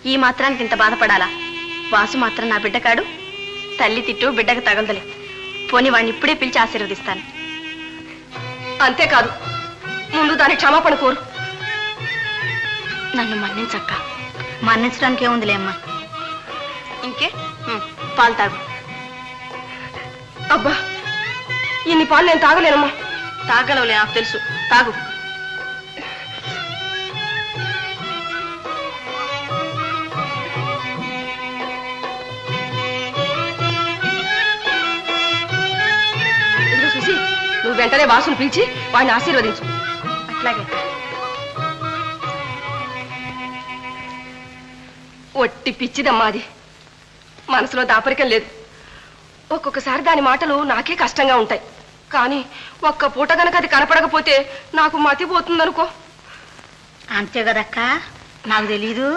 ఈ మాత్రానికి ఇంత బాధపడాలా? వాసు మాత్రం నా బిడ్డ కాడు. తల్లి తిట్టు బిడ్డకు తగలదలే. పోని వాడిని ఇప్పుడే పిలిచి ఆశీర్వదిస్తాను. అంతేకాదు, ముందు దాని క్షమాపణ కోరు. నన్ను మన్నించక్క. మన్నించడానికి ఏముందిలే అమ్మా. ఇంకే పాలు తాగు. అబ్బా, ఇన్ని పాలు నేను తాగలేనమ్మా. తాగలవులే, నాకు తెలుసు. తాగు. చూసి నువ్వు వెంటనే వాసును పిలిచి వాడిని ఆశీర్వదించు. అట్లాగే. ఒట్టి పిచ్చిదమ్మా అది. మనసులో దాపరికం లేదు. ఒక్కొక్కసారి దాని మాటలు నాకే కష్టంగా ఉంటాయి. కానీ ఒక్క పూట కనుక అది కనపడకపోతే నాకు మతి పోతుందనుకో. అంతే కదక్క, నాకు తెలీదు.